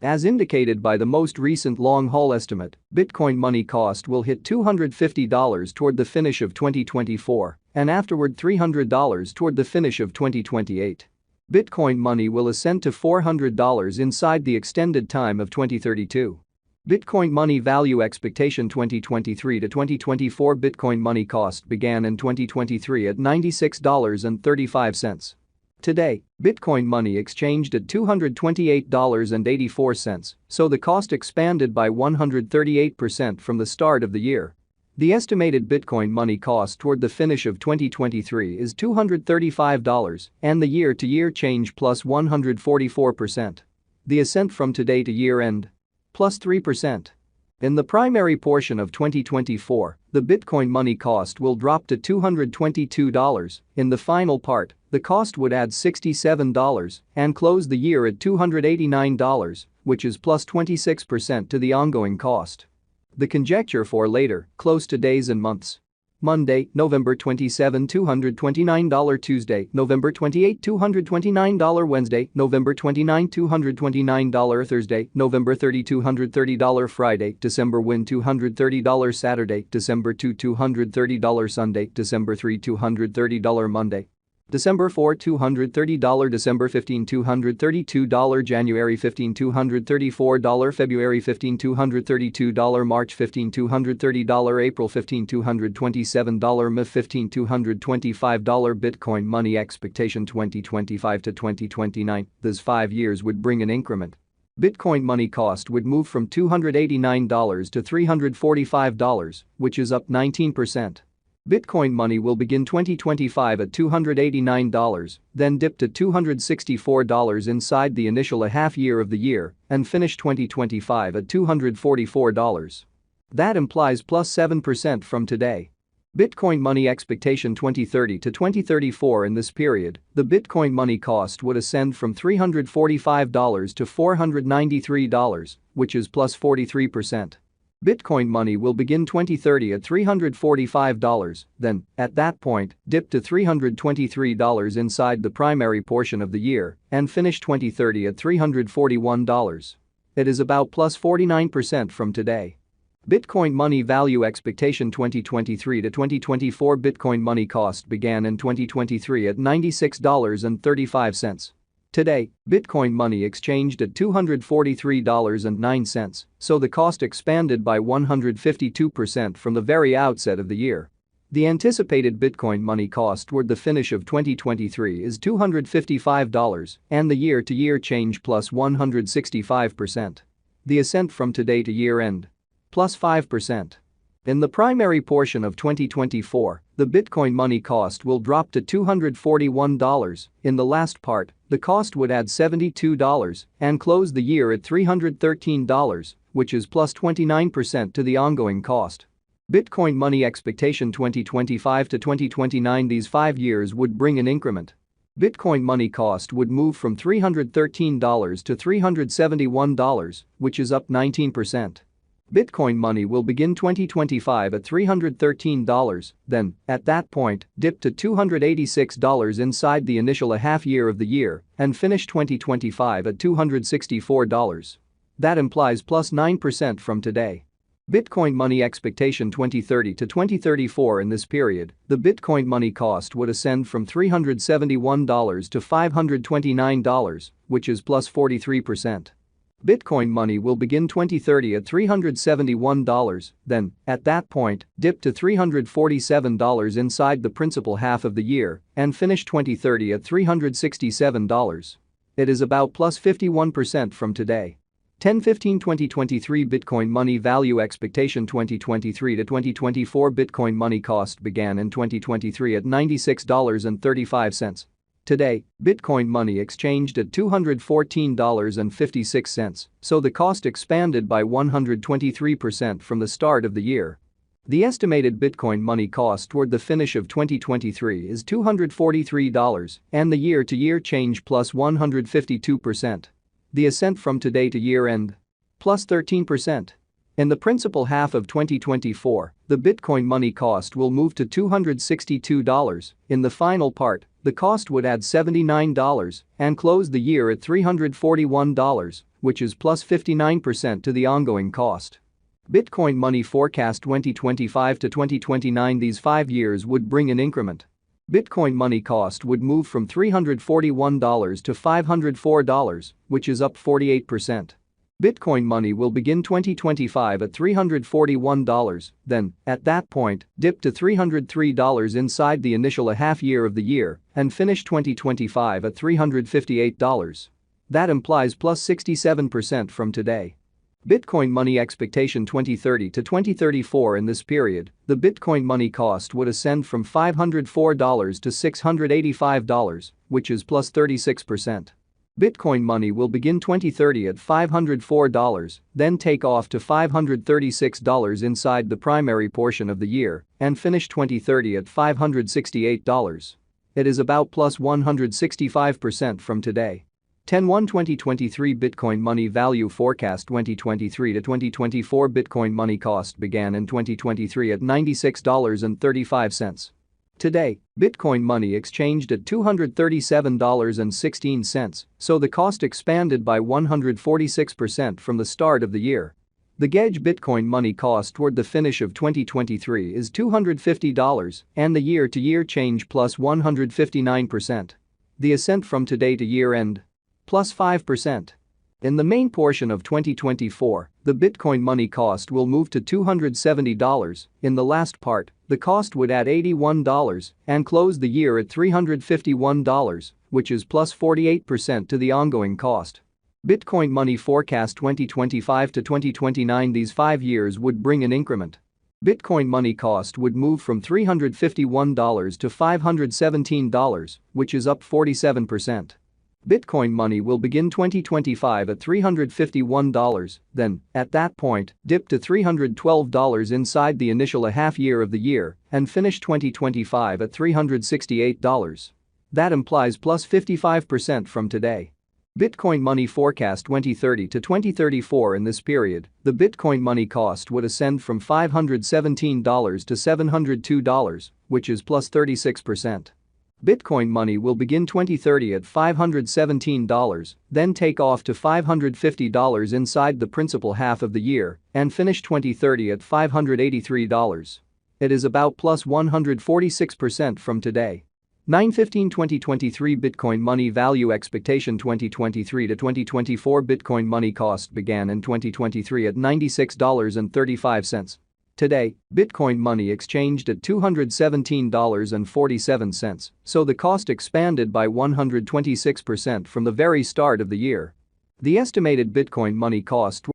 As indicated by the most recent long-haul estimate, Bitcoin money cost will hit $250 toward the finish of 2024 and afterward $300 toward the finish of 2028. Bitcoin money will ascend to $400 inside the extended time of 2032. Bitcoin money value expectation 2023 to 2024 Bitcoin money cost began in 2023 at $96.35. Today, Bitcoin money exchanged at $228.84, so the cost expanded by 138% from the start of the year. The estimated Bitcoin money cost toward the finish of 2023 is $235 and the year-to-year change plus 144%. The ascent from today to year-end? Plus 3%. In the primary portion of 2024, the Bitcoin money cost will drop to $222. In the final part, the cost would add $67 and close the year at $289, which is plus 26% to the ongoing cost. The conjecture for later, close to days and months. Monday, November 27, $229. Tuesday, November 28, $229. Wednesday, November 29, $229. Thursday, November 30, $230. Friday, December 1, $230. Saturday, December 2, $230. Sunday, December 3, $230. Monday, December 4, $230. December 15, $232. January 15, $234. February 15, $232. March 15, $230. April 15, $227. May 15, $225. Bitcoin money expectation 2025 to 2029. These 5 years would bring an increment. Bitcoin money cost would move from $289 to $345, which is up 19%. Bitcoin money will begin 2025 at $289, then dip to $264 inside the initial half year of the year and finish 2025 at $244. That implies plus 7% from today. Bitcoin money expectation 2030 to 2034 in this period, the Bitcoin money cost would ascend from $345 to $493, which is plus 43%. Bitcoin money will begin 2030 at $345, then, at that point, dip to $323 inside the primary portion of the year and finish 2030 at $341. It is about plus 49% from today. Bitcoin money value expectation 2023 to 2024 Bitcoin money cost began in 2023 at $96.35. Today, Bitcoin money exchanged at $243.09, so the cost expanded by 152% from the very outset of the year. The anticipated Bitcoin money cost toward the finish of 2023 is $255 and the year-to-year change plus 165%. The ascent from today to year-end? Plus 5%. In the primary portion of 2024, the Bitcoin money cost will drop to $241. In the last part, the cost would add $72 and close the year at $313, which is plus 29% to the ongoing cost. Bitcoin money expectation 2025 to 2029 these 5 years would bring an increment. Bitcoin money cost would move from $313 to $371, which is up 19%. Bitcoin money will begin 2025 at $313, then, at that point, dip to $286 inside the initial half year of the year and finish 2025 at $264. That implies plus 9% from today. Bitcoin money expectation 2030 to 2034 in this period, the Bitcoin money cost would ascend from $371 to $529, which is plus 43%. Bitcoin money will begin 2030 at $371, then, at that point, dip to $347 inside the principal half of the year and finish 2030 at $367. It is about plus 51% from today. 10-15-2023 Bitcoin money value expectation 2023 to 2024 Bitcoin money cost began in 2023 at $96.35. Today, Bitcoin money exchanged at $214.56, so the cost expanded by 123% from the start of the year. The estimated Bitcoin money cost toward the finish of 2023 is $243 and the year-to-year change plus 152%. The ascent from today to year-end? Plus 13%. In the principal half of 2024, the Bitcoin money cost will move to $262. In the final part, the cost would add $79 and close the year at $341, which is plus 59% to the ongoing cost. Bitcoin money forecast 2025 to 2029. These 5 years would bring an increment. Bitcoin money cost would move from $341 to $504, which is up 48%. Bitcoin money will begin 2025 at $341, then, at that point, dip to $303 inside the initial half year of the year and finish 2025 at $358. That implies plus 67% from today. Bitcoin money expectation 2030 to 2034. In this period, the Bitcoin money cost would ascend from $504 to $685, which is plus 36%. Bitcoin money will begin 2030 at $504, then take off to $536 inside the primary portion of the year and finish 2030 at $568. It is about plus 165% from today. 10/1/2023 Bitcoin money value forecast 2023 to 2024 Bitcoin money cost began in 2023 at $96.35. Today, Bitcoin money exchanged at $237.16, so the cost expanded by 146% from the start of the year. The gauge Bitcoin money cost toward the finish of 2023 is $250 and the year-to-year change plus 159%. The ascent from today to year-end? Plus 5%. In the main portion of 2024, the Bitcoin money cost will move to $270. In the last part, the cost would add $81 and close the year at $351, which is plus 48% to the ongoing cost. Bitcoin money forecast 2025 to 2029. These 5 years would bring an increment. Bitcoin money cost would move from $351 to $517, which is up 47%. Bitcoin money will begin 2025 at $351, then, at that point, dip to $312 inside the initial half year of the year and finish 2025 at $368. That implies plus 55% from today. Bitcoin money forecast 2030 to 2034. In this period, the Bitcoin money cost would ascend from $517 to $702, which is plus 36%. Bitcoin money will begin 2030 at $517, then take off to $550 inside the principal half of the year and finish 2030 at $583. It is about plus 146% from today. 9/15/2023 Bitcoin money value expectation 2023 to 2024 Bitcoin money cost began in 2023 at $96.35. Today, Bitcoin money exchanged at $217.47, so the cost expanded by 126% from the very start of the year. The estimated Bitcoin money cost